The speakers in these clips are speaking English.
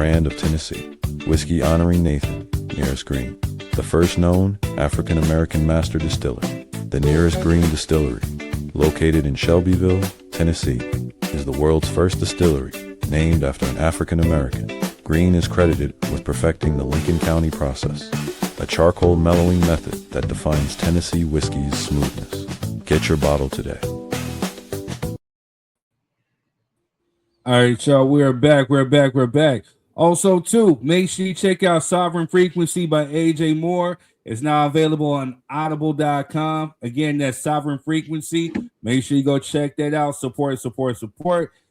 brand of Tennessee. Whiskey honoring Nathan, nearest green. The first known African-American master distiller. The nearest green distillery, located in Shelbyville, Tennessee, is the world's first distillery, named after an African-American. Green is credited with perfecting the Lincoln County process, a charcoal mellowing method that defines Tennessee whiskey's smoothness. Get your bottle today. All right, y'all, we're back. Also, too, make sure you check out Sovereign Frequency by AJ Moore. It's now available on audible.com. Again, that's Sovereign Frequency. Make sure you go check that out. Support.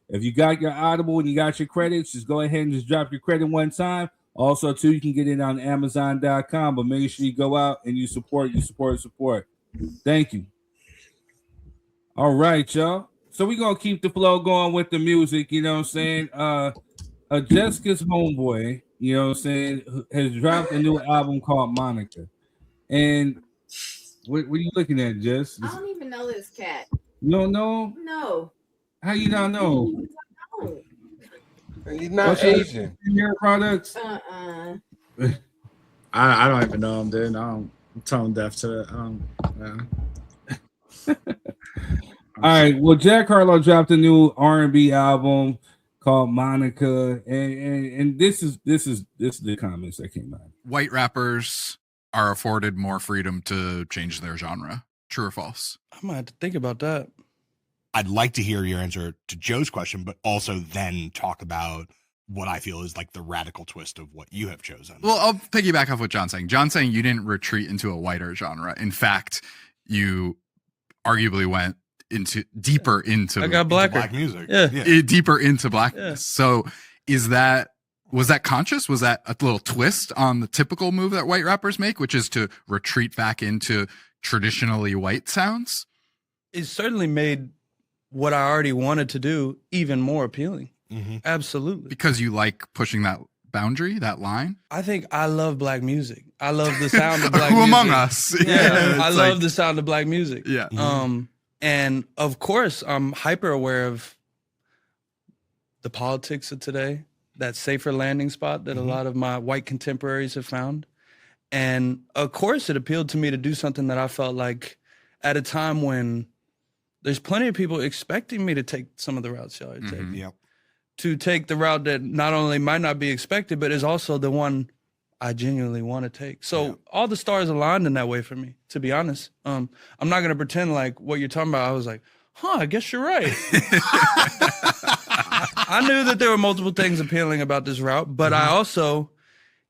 If you got your Audible and you got your credits, just go ahead and just drop your credit one time. Also, too, you can get it on Amazon.com, but make sure you go out and you support. Thank you. All right, y'all. So we're going to keep the flow going with the music, you know what I'm saying? Jessica's homeboy, you know what I'm saying, has dropped a new album called Monica. And what are you looking at, Jess? I don't even know this cat. You don't know? No. How you not know? He's not Asian. Hair products? I don't even know him, dude. I'm tone deaf to it. All right. Well, Jack Harlow dropped a new R&B album called Monica, and this is the comments that came out. White rappers are afforded more freedom to change their genre. True or false? I might have to think about that. I'd like to hear your answer to Joe's question, but also then talk about what I feel is like the radical twist of what you have chosen. Well, I'll piggyback off what John's saying. John's saying you didn't retreat into a whiter genre. In fact, you arguably went deeper into black music. Yeah. Deeper into blackness. Yeah. So was that conscious? Was that a little twist on the typical move that white rappers make, which is to retreat back into traditionally white sounds? It certainly made what I already wanted to do even more appealing. Mm-hmm. Absolutely. Because you like pushing that boundary, that line? I think I love black music. I love the sound of black music. Who among us? Yeah, I love the sound of black music. Yeah. And of course, I'm hyper aware of the politics of today, that safer landing spot that a lot of my white contemporaries have found. And of course, it appealed to me to do something that I felt like at a time when there's plenty of people expecting me to take some of the routes y'all are taking. Yep. To take the route that not only might not be expected, but is also the one I genuinely want to take. So all the stars aligned in that way for me, to be honest. I'm not going to pretend like what you're talking about. I was like, I guess you're right. I knew that there were multiple things appealing about this route, but I also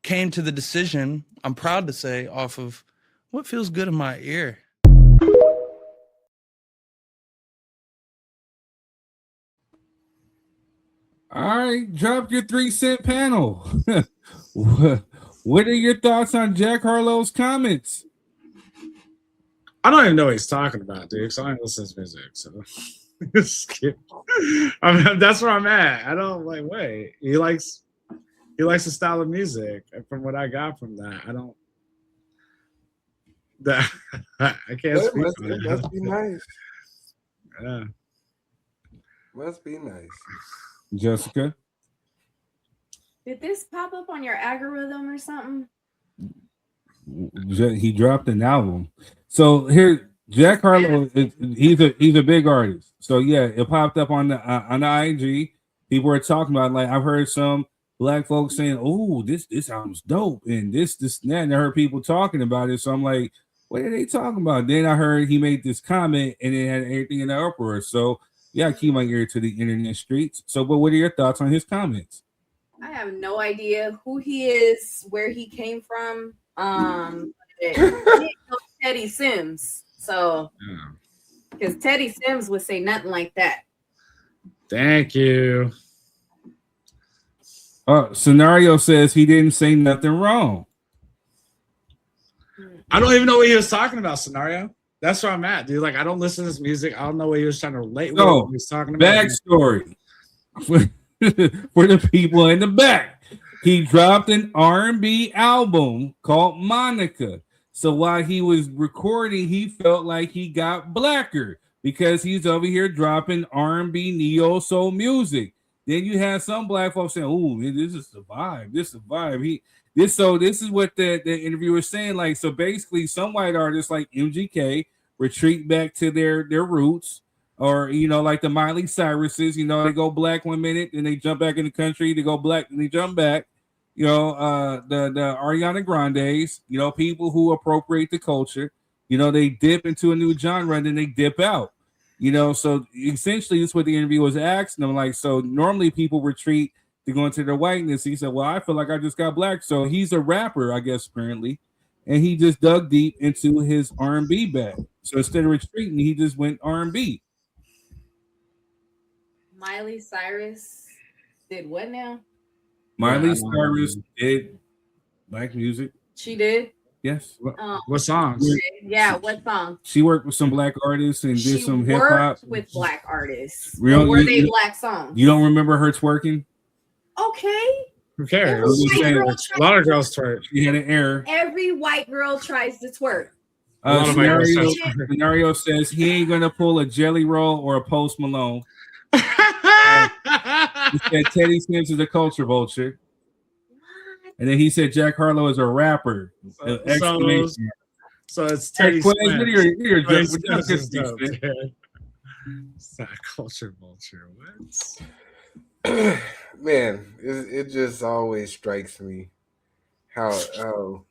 came to the decision, I'm proud to say, off of what feels good in my ear. All right, drop your 3-cent panel. What are your thoughts on Jack Harlow's comments? I don't even know what he's talking about, dude. So I don't listen to his music. So I mean, that's where I'm at. I don't wait. He likes the style of music. And from what I got from that, I don't. I can't speak Must on it. must be nice. Yeah. Must be nice. Jessica? Did this pop up on your algorithm or something? He dropped an album. So here, Jack Harlow, he's a big artist. So yeah, it popped up on the IG. People were talking about, like, I've heard some black folks saying, "Oh, this album's dope," and this and that. And I heard people talking about it. So I'm like, what are they talking about? Then I heard he made this comment, and it had everything in the uproar. So yeah, I keep my ear to the internet streets. So, but what are your thoughts on his comments? I have no idea who he is, where he came from. He didn't know Teddy Sims. So, because Teddy Sims would say nothing like that. Thank you. Scenario says he didn't say nothing wrong. I don't even know what he was talking about, Scenario. That's where I'm at, dude. Like, I don't listen to this music. I don't know what he was trying to relate with. What he was talking about. Backstory for the people in the back. He dropped an R&B album called Monica. So while he was recording, he felt like he got blacker because he's over here dropping R&B neo soul music. Then you have some black folks saying, "Oh, this is the vibe. This is the vibe." This is what the interviewer is saying. Like, so basically, some white artists like MGK retreat back to their roots, or like the Miley Cyruses. They go black 1 minute, then they jump back in the country. They go black, and they jump back. The Ariana Grandes. People who appropriate the culture. They dip into a new genre, and then they dip out. So essentially, this is what the interview was asking them. Like, so normally people retreat to go into their whiteness. He said, "Well, I feel like I just got black." So he's a rapper, I guess, apparently, and he just dug deep into his R&B bag. So instead of retreating, he just went R&B. Miley Cyrus did what now? Miley Cyrus did black music. She did. Yes. What songs? Yeah, what song? She worked with some black artists and did some hip hop with black artists. Really? Were they black songs? You don't remember her twerking? Okay. Who cares? A lot of girls twerk. You had an error. Every white girl tries to twerk. Scenario says he ain't gonna pull a Jelly Roll or a Post Malone. He said Teddy Sims is a culture vulture. And then he said Jack Harlow is a rapper. So it's Teddy Sims. It's not a culture vulture. What? Man, it just always strikes me how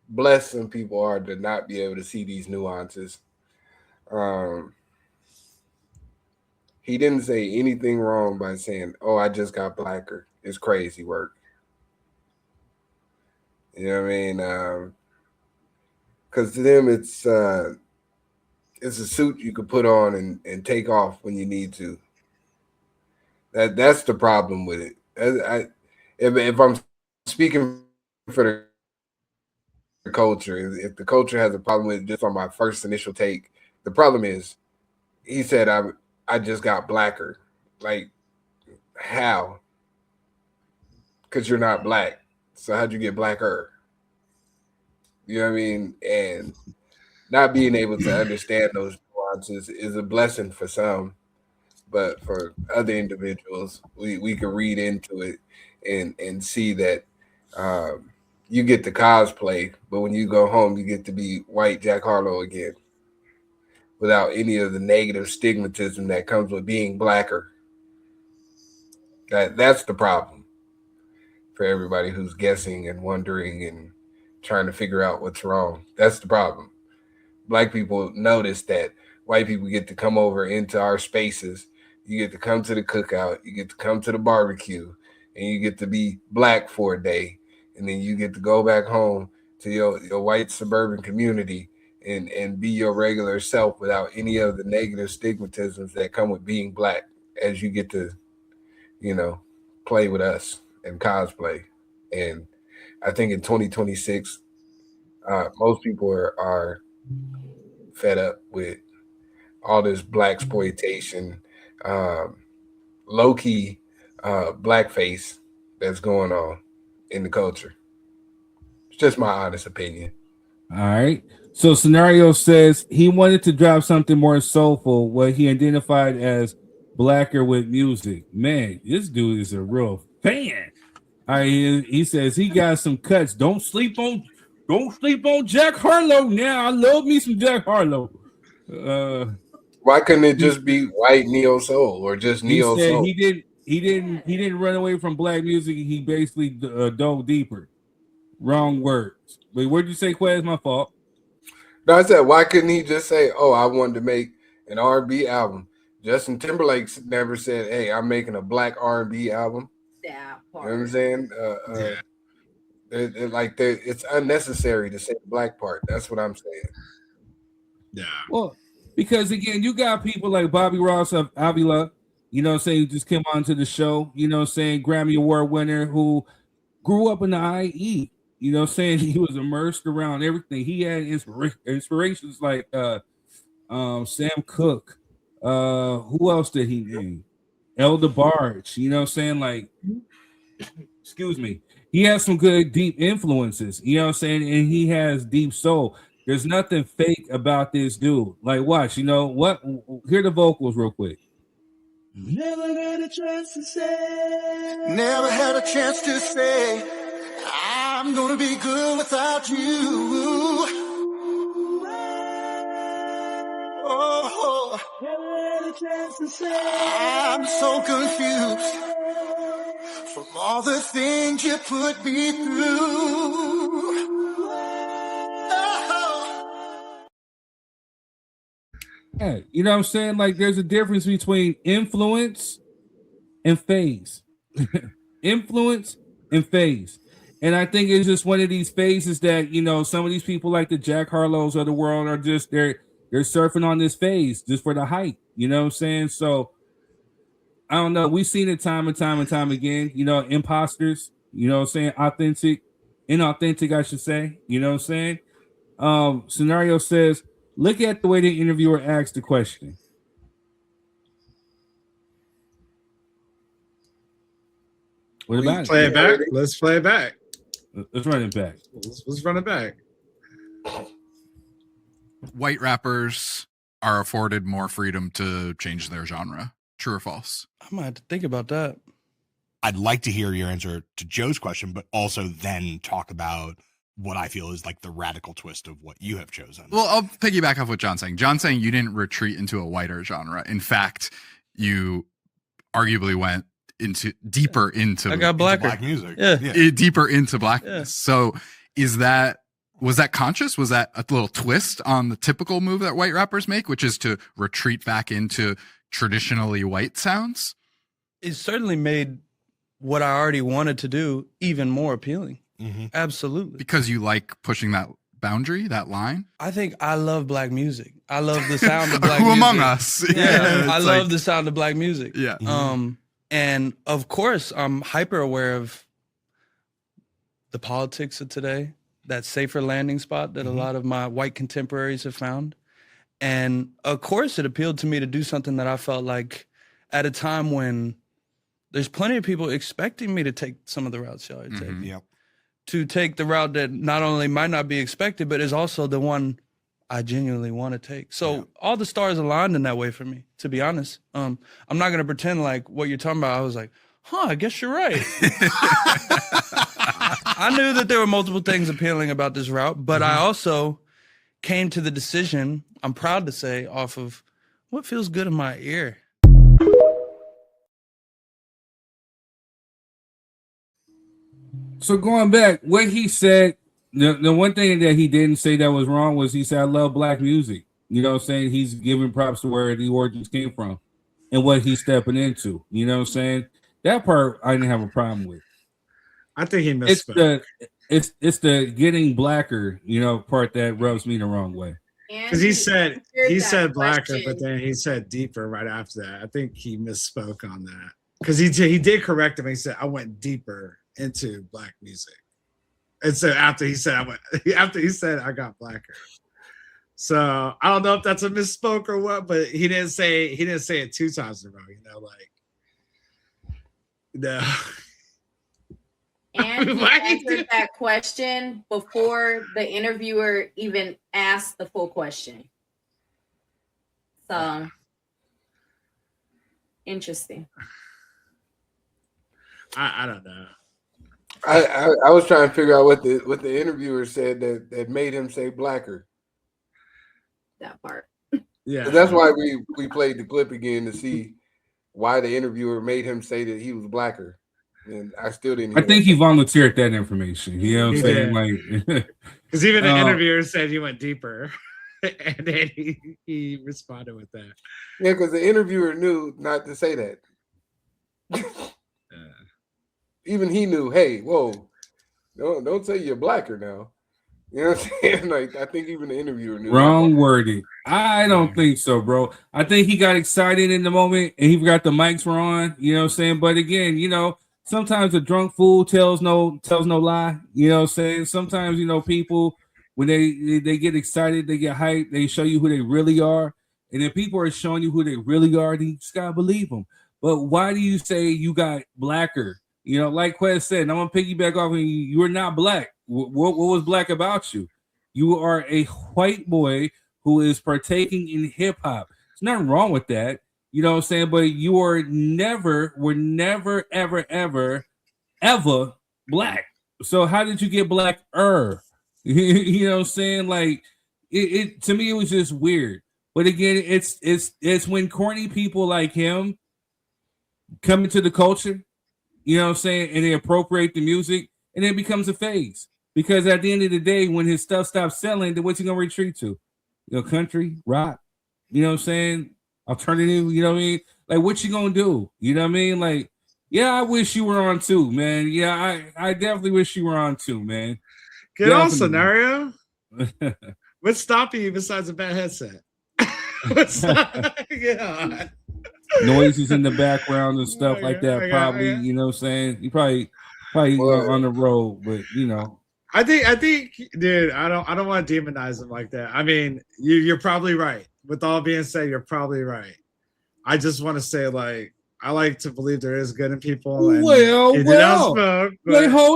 blessed some people are to not be able to see these nuances. He didn't say anything wrong by saying, "Oh, I just got blacker." It's crazy work. You know what I mean? Because to them, it's a suit you could put on and take off when you need to. That's the problem with it. If I'm speaking for the culture, if the culture has a problem with it, just on my first initial take, the problem is he said I just got blacker. Like, how? Because you're not black. So how'd you get blacker? You know what I mean? And not being able to understand those nuances is a blessing for some, but for other individuals, we can read into it and see that you get to cosplay, but when you go home, you get to be white Jack Harlow again, without any of the negative stigmatism that comes with being blacker. That's the problem for everybody who's guessing and wondering and trying to figure out what's wrong. That's the problem. Black people notice that white people get to come over into our spaces. You get to come to the cookout. You get to come to the barbecue, and you get to be black for a day. And then you get to go back home to your white suburban community and be your regular self without any of the negative stigmatisms that come with being black, as you get to, play with us and cosplay. And I think in 2026, most people are fed up with all this black exploitation, low-key blackface that's going on in the culture. It's just my honest opinion. All right. So Scenario says he wanted to drop something more soulful, what he identified as blacker with music. Man, this dude is a real fan. All right, he says he got some cuts. Don't sleep on Jack Harlow. Now I love me some Jack Harlow. Why couldn't it just be white neo soul or just neo soul? He didn't run away from black music. He basically dove deeper. Wrong words. Wait, what did you say, Quez? My fault. No, I said, why couldn't he just say, "Oh, I wanted to make an R&B album"? Justin Timberlake never said, "Hey, I'm making a black R&B album." That part. You know what I'm saying? It's unnecessary to say the black part. That's what I'm saying. Yeah. Well, because again, you got people like Bobby Ross of Avila, saying, who just came onto the show, saying Grammy Award winner who grew up in the IE, saying he was immersed around everything. He had inspirations like Sam Cooke. Who else did he name? Elder Barge, saying, like, excuse me. He has some good deep influences, saying, and he has deep soul. There's nothing fake about this dude. Like, watch, what? Hear the vocals real quick. Never had a chance to say. Never had a chance to say. I'm gonna be good without you. Oh, never had a chance to say. I'm so confused from all the things you put me through. Yeah, you know what I'm saying? Like, there's a difference between influence and phase. Influence and phase. And I think it's just one of these phases that, you know, some of these people like the Jack Harlows of the world are just they're surfing on this phase just for the hype. You know what I'm saying? So I don't know. We've seen it time and time and time again. You know, imposters, you know what I'm saying? Inauthentic, I should say. You know what I'm saying? Scenario says, look at the way the interviewer asked the question. What about Play it? it back. Let's play it back. Let's run it back. Let's run it back. White rappers are afforded more freedom to change their genre. True or false? I might have to think about that. I'd like to hear your answer to Joe's question, but also then talk about what I feel is like the radical twist of what you have chosen. Well, I'll piggyback off what John's saying. John's saying you didn't retreat into a whiter genre. In fact, you arguably went deeper into I got blacker. Black music. Yeah. Deeper into blackness. Yeah. So was that conscious? Was that a little twist on the typical move that white rappers make, which is to retreat back into traditionally white sounds? It certainly made what I already wanted to do even more appealing. Mm-hmm. Absolutely. Because you like pushing that boundary, that line? I think I love black music. I love the sound of black Who music. among us? Yeah, I it's love like- the sound of black music. Yeah. And of course, I'm hyper aware of the politics of today, that safer landing spot that a lot of my white contemporaries have found. And of course, it appealed to me to do something that I felt like at a time when there's plenty of people expecting me to take some of the routes y'all are taking. Yep. To take the route that not only might not be expected, but is also the one I genuinely want to take. So all the stars aligned in that way for me, to be honest. I'm not going to pretend like what you're talking about. I was like, I guess you're right. I knew that there were multiple things appealing about this route, but I also came to the decision, I'm proud to say, off of what feels good in my ear. So going back, what he said, the one thing that he didn't say that was wrong was he said, I love black music. You know what I'm saying? He's giving props to where the origins came from and what he's stepping into. You know what I'm saying? That part I didn't have a problem with. I think he misspoke. It's the getting blacker, you know, part that rubs me the wrong way. Because he said blacker, but then he said deeper right after that. I think he misspoke on that. Because he did correct him. He said, I went deeper into black music. And so after he said I got blacker. So I don't know if that's a misspoke or what, but he didn't say it 2 times in a row, you know, like no. And he answered that question before the interviewer even asked the full question. So interesting. I don't know. I was trying to figure out what the interviewer said that made him say blacker. That part. Yeah. So that's why we played the clip again to see why the interviewer made him say that he was blacker. And I still didn't hear I think he volunteered that information. You know what I'm He saying? did. Like, Because even the interviewer said he went deeper. And then he responded with that. Yeah, because the interviewer knew not to say that. Even he knew, hey, whoa, don't say you're blacker now. You know what I'm saying? Like, I think even the interviewer knew. wrong wording. I don't think so, bro. I think he got excited in the moment and he forgot the mics were on. You know what I'm saying? But again, you know, sometimes a drunk fool tells no lie. You know what I'm saying? Sometimes, you know, people, when they get excited, they get hyped, they show you who they really are. And if people are showing you who they really are, then you just gotta believe them. But why do you say you got blacker? You know, like Quez said, and I'm gonna piggyback off of you are not black. What was black about you? You are a white boy who is partaking in hip hop. There's nothing wrong with that. You know what I'm saying? But you were never, ever black. So how did you get black? You know what I'm saying? Like it to me, it was just weird. But again, it's when corny people like him come into the culture, you know what I'm saying, and they appropriate the music, and it becomes a phase. Because at the end of the day, when his stuff stops selling, then what's he gonna retreat to? You know, country, rock, you know what I'm saying? Alternative, you know what I mean? Like, what you gonna do? You know what I mean? Like, yeah, I wish you were on too, man. Yeah, I definitely wish you were on too, man. Get on scenario. What's stopping you besides a bad headset? Get on. Noises in the background and stuff like that. Probably, you know what I'm saying? You probably on the road, but you know. I think, dude, I don't want to demonize him like that. I mean, you're probably right. With all being said, you're probably right. I just want to say, like, I like to believe there is good in people. And wait, hold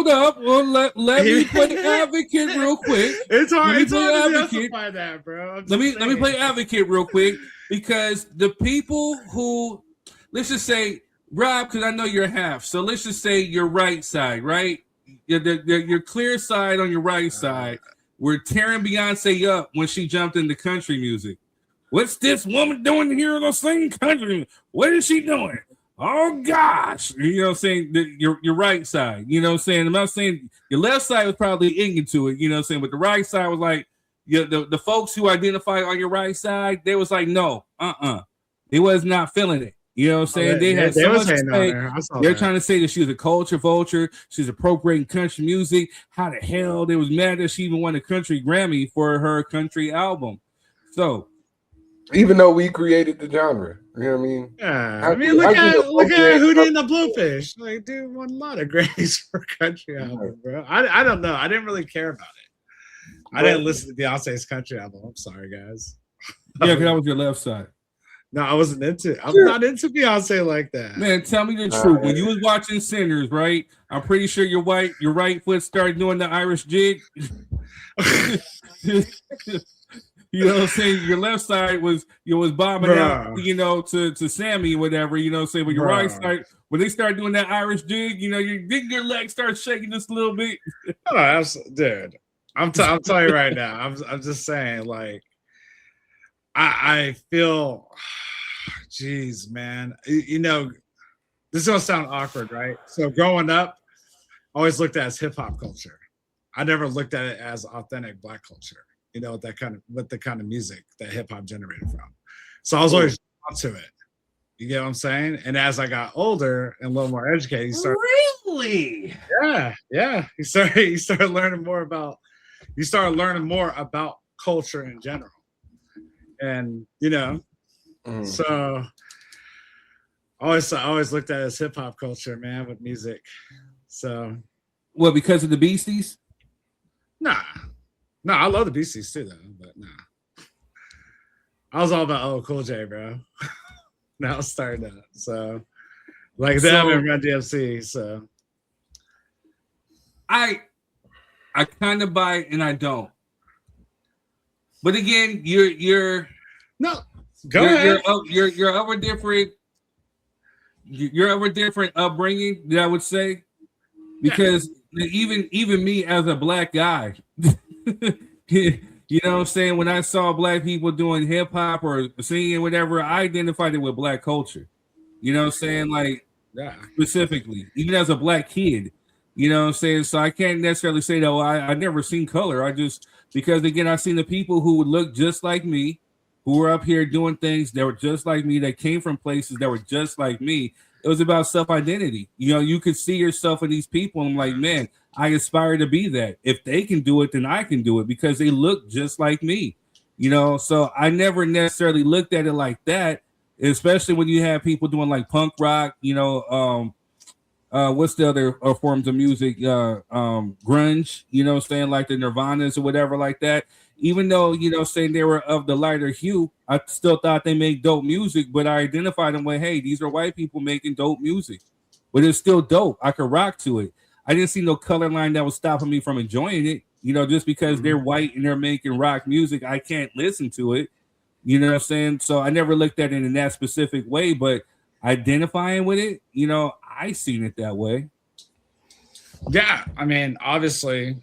up. Well, let me play advocate real quick. It's hard to justify that, bro. Let me play advocate real quick, because the people who, let's just say, Rob, because I know you're half, so let's just say your right side, right? Your clear side on your right side, we're tearing Beyonce up when she jumped into country music. What's this woman doing here to sing country? What is she doing? Oh gosh, you know what I'm saying? Your right side, you know what I'm saying? I'm not saying your left side was probably into it, you know what I'm saying? But the right side was like, the folks who identify on your right side, they was like, no, they was not feeling it. You know what I'm saying? They had so much to say. They're trying to say that she was a culture vulture. She's appropriating country music. How the hell they was mad that she even won a country Grammy for her country album? So, even though we created the genre, you know what I mean? Yeah, I mean, look at Hootie and the Bluefish. Like, dude won a lot of Grammys for country album, bro. I don't know. I didn't really care about it. I didn't listen to Beyonce's country album. I'm sorry, guys. Yeah, because that was your left side. No, I wasn't into it. I'm not into Beyonce like that. Man, tell me the truth. When you was watching Sinners, right? I'm pretty sure your right foot started doing the Irish jig. You know what I'm saying? Your left side was bobbing out, you know, to Sammy or whatever, you know what I'm saying? But your right side, when they start doing that Irish jig, you know, your leg starts shaking just a little bit. Oh, dude. I'm telling you right now. I'm just saying, like, I feel, geez, man. You know, this is gonna sound awkward, right? So growing up, I always looked at it as hip hop culture. I never looked at it as authentic Black culture. You know, with the kind of music that hip hop generated from. So I was always drawn to it. You get what I'm saying? And as I got older and a little more educated, you started really, yeah. You started learning more about culture in general. And you know, so I always looked at it as hip hop culture, man, with music. So, what, because of the Beasties? Nah. No, I love the Beasties too, though. But nah, I was all about Cool J, bro. Now it's starting up, so like them and Run DMC. So I kind of buy it and I don't. But again, you're of a different upbringing, that I would say, because even me as a Black guy. You know what I'm saying? When I saw Black people doing hip hop or singing whatever, I identified it with Black culture. You know what I'm saying? Like, specifically, even as a Black kid, you know what I'm saying? So I can't necessarily say that, I never seen color. I just, because again, I seen the people who would look just like me, who were up here doing things that were just like me, that came from places that were just like me. It was about self-identity. You know, you could see yourself in these people. And I'm like, man, I aspire to be that. If they can do it, then I can do it, because they look just like me. You know, so I never necessarily looked at it like that, especially when you have people doing like punk rock, you know, what's the other forms of music? Grunge, you know what I'm saying? Like the Nirvanas or whatever like that. Even though, you know, saying they were of the lighter hue, I still thought they make dope music, but I identified them with, hey, these are white people making dope music. But it's still dope. I could rock to it. I didn't see no color line that was stopping me from enjoying it. You know, just because they're white and they're making rock music, I can't listen to it. You know what I'm saying? So I never looked at it in that specific way, but identifying with it, I seen it that way. Yeah, I mean, obviously,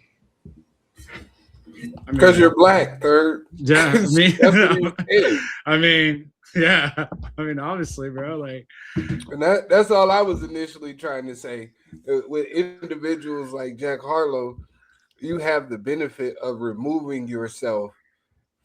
Because you're black, third. Yeah, I mean, That's what he said. I mean, yeah, I mean, obviously, bro. Like, and that's all I was initially trying to say. With individuals like Jack Harlow, you have the benefit of removing yourself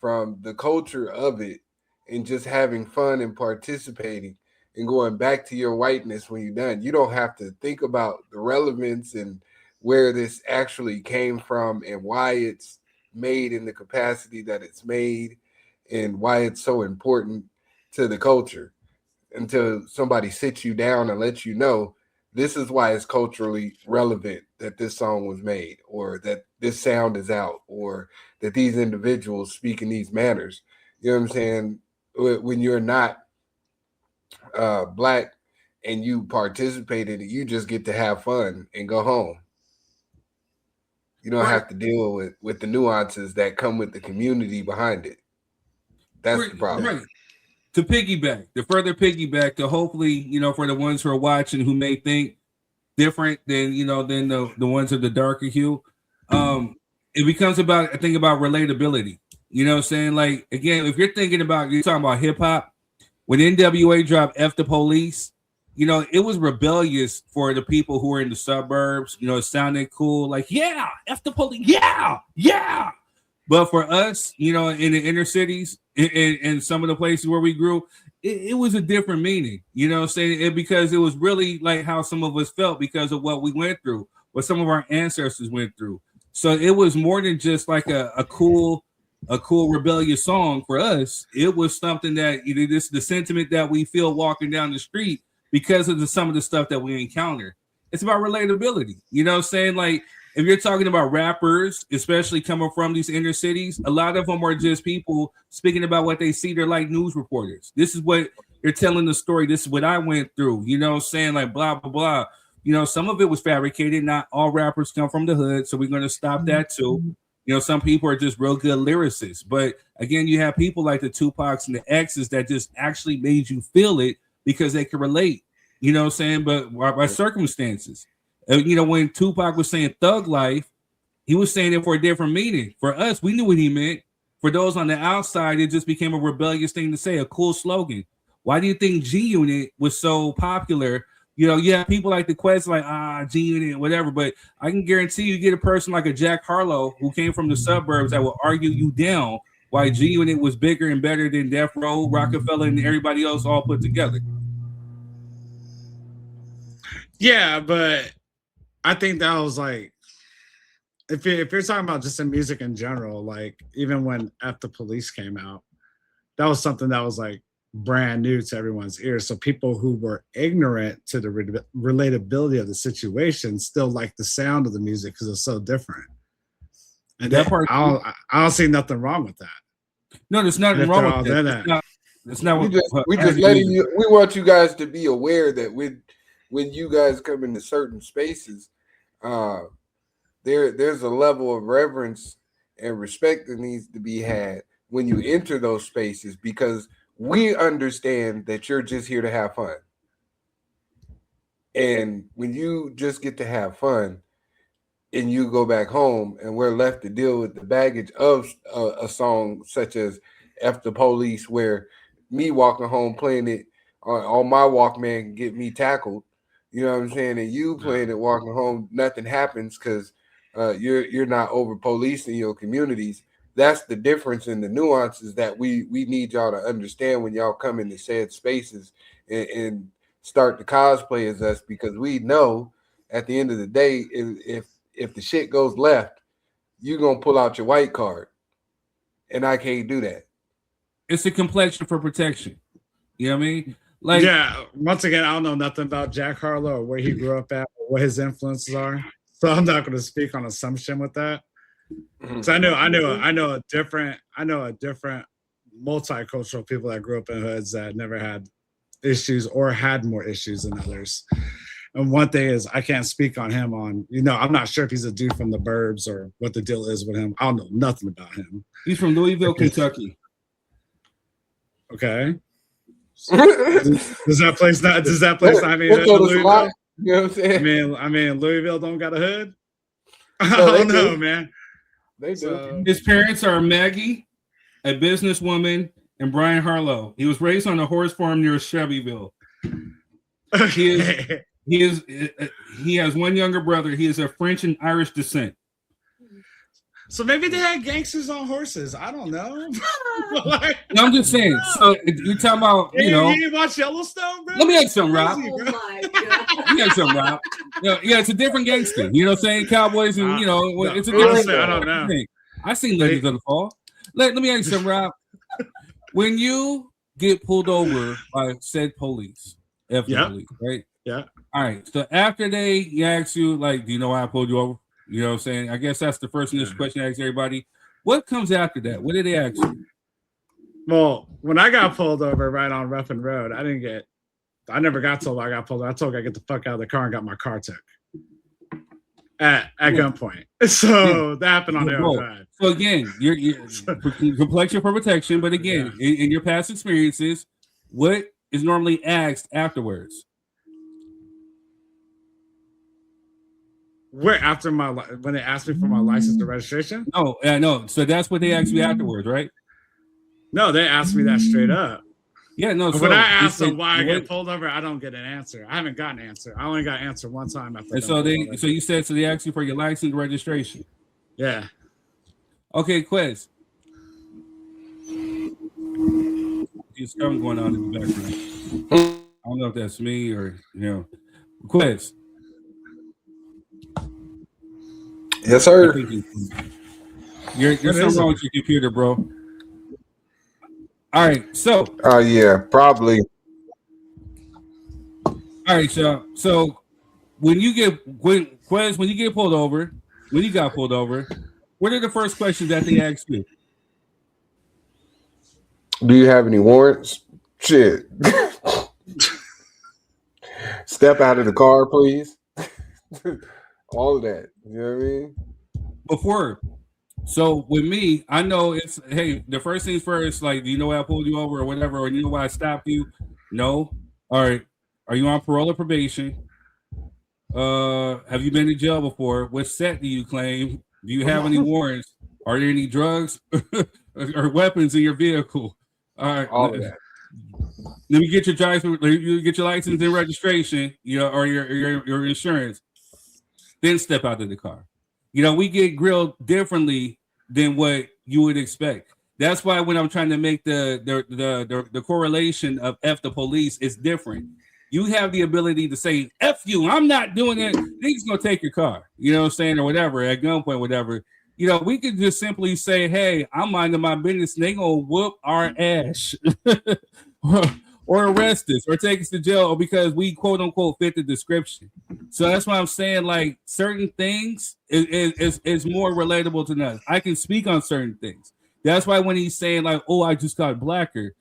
from the culture of it and just having fun and participating and going back to your whiteness when you're done. You don't have to think about the relevance and where this actually came from and why it's made in the capacity that it's made and why it's so important to the culture until somebody sits you down and lets you know this is why it's culturally relevant that this song was made, or that this sound is out, or that these individuals speak in these manners. You know what I'm saying? When you're not black and you participate in it, you just get to have fun and go home. You don't have to deal with the nuances that come with the community behind it. That's the problem. Right. To further piggyback, to hopefully, for the ones who are watching who may think different than the ones of the darker hue, it becomes about relatability. You know what I'm saying? Like, again, if you're talking about hip hop, when NWA dropped F the Police, it was rebellious for the people who were in the suburbs. It sounded cool, like, yeah, F the Police, yeah. But for us, in the inner cities, in some of the places where we grew, it was a different meaning. You know what I'm saying? Because it was really like how some of us felt because of what we went through, what some of our ancestors went through. So it was more than just like a cool rebellious song for us. It was something that this the sentiment that we feel walking down the street because of some of the stuff that we encounter. It's about relatability. You know what I'm saying? Like, if you're talking about rappers, especially coming from these inner cities, a lot of them are just people speaking about what they see. They're like news reporters. This is what they're telling the story. This is what I went through. You know what I'm saying? Like, blah, blah, blah. Some of it was fabricated. Not all rappers come from the hood, so we're going to stop that too. Some people are just real good lyricists. But again, you have people like the Tupacs and the X's that just actually made you feel it because they can relate. You know what I'm saying? But by circumstances. When Tupac was saying thug life, he was saying it for a different meaning. For us, we knew what he meant. For those on the outside, it just became a rebellious thing to say, a cool slogan. Why do you think G-Unit was so popular? You have people like the Quest, like, G-Unit, whatever. But I can guarantee you get a person like a Jack Harlow who came from the suburbs that will argue you down why G-Unit was bigger and better than Death Row, Rockefeller, and everybody else all put together. Yeah, but I think that was like, if you're talking about just in music in general, like even when F the Police came out, that was something that was like brand new to everyone's ears. So people who were ignorant to the relatability of the situation still like the sound of the music because it's so different. And that part, I don't see nothing wrong with that. No, there's nothing wrong with that. It's not. We just letting you. We want you guys to be aware that when you guys come into certain spaces, there's a level of reverence and respect that needs to be had when you enter those spaces, because we understand that you're just here to have fun. And when you just get to have fun and you go back home and we're left to deal with the baggage of a song such as F the Police, where me walking home playing it on my Walkman can get me tackled. You know what I'm saying? And you playing it walking home, nothing happens because you're not over policing your communities. That's the difference in the nuances that we need y'all to understand when y'all come into said spaces and start to cosplay as us, because we know at the end of the day, if the shit goes left, you're gonna pull out your white card, and I can't do that. It's a complexion for protection. You know what I mean? Like, yeah, once again, I don't know nothing about Jack Harlow or where he grew up at, or what his influences are. So I'm not going to speak on assumption with that. So I know a different multicultural people that grew up in hoods that never had issues or had more issues than others. And one thing is, I can't speak on him I'm not sure if he's a dude from the burbs or what the deal is with him. I don't know nothing about him. He's from Louisville, Kentucky. Okay. Does that place not mean What told us a lot? You know what I'm saying? I mean, Louisville don't got a hood. No, I don't they know, do. man. They do. So, His parents are Maggie, a businesswoman, and Brian Harlow. He was raised on a horse farm near Shelbyville. okay. He has one younger brother. He is of French and Irish descent. So maybe they had gangsters on horses. I don't know. No, I'm just saying. So you're talking about, you know. You didn't watch Yellowstone, bro? Let me ask you something, Rob. Oh my god. Let me ask you something, Rob. Yeah, it's a different gangster. You know what I'm saying? Cowboys and, you know, it's a different honestly, I don't know. thing. I seen Legends of the Fall. Let me ask you something, Rob. When you get pulled over by said police, police, right? Yeah. All right. So after they ask you, like, do you know why I pulled you over? You know what I'm saying? I guess that's the first initial question I ask everybody. What comes after that? What did they ask you? Well, when I got pulled over right on Ruffin Road, I never got told I got pulled over. I told I get the fuck out of the car and got my car took at gunpoint. So that happened on the other side. So again, you're complexion for protection, but again, in your past experiences, what is normally asked afterwards? Where after when they asked me for my license and registration? No. So that's what they asked you afterwards, right? No, they asked me that straight up. Yeah, no. When I asked them why I get pulled over, I don't get an answer. I haven't gotten an answer. I only got an answer one time. And so they asked you for your license and registration. Yeah. Okay, Quez. There's something going on in the background. I don't know if that's me or Quez. Yes, sir. You're something wrong with your computer, bro. All right, so. Yeah, probably. All right, so when you get pulled over, when you got pulled over, what are the first questions that they ask you? Do you have any warrants? Shit. Step out of the car, please. All of that. You know what I mean? Before. So with me, I know it's, hey, the first things first, like, do you know why I pulled you over or whatever, or you know why I stopped you? No. All right. Are you on parole or probation? Have you been to jail before? What set do you claim? Do you have any warrants? Are there any drugs or weapons in your vehicle? All right. All of that. Let me get your driver's, you get your license and registration, or your insurance. Then step out of the car. We get grilled differently than what you would expect. That's why when I'm trying to make the correlation of F the police, it's different. You have the ability to say, F you, I'm not doing it. They're just going to take your car, you know what I'm saying, or whatever, at gunpoint, whatever. We could just simply say, hey, I'm minding my business, and they going to whoop our ass or arrest us or take us to jail because we, quote unquote, fit the description. So that's why I'm saying, like, certain things is more relatable to us. I can speak on certain things. That's why when he's saying, like, oh, I just got blacker.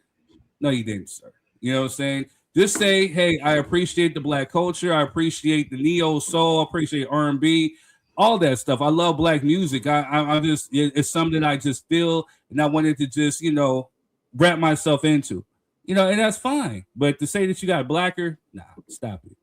No, you didn't, sir. You know what I'm saying? Just say, hey, I appreciate the black culture. I appreciate the neo soul. I appreciate R&B, all that stuff. I love black music. I just, it's something I just feel, and I wanted to just, wrap myself into, and that's fine. But to say that you got blacker, nah, stop it.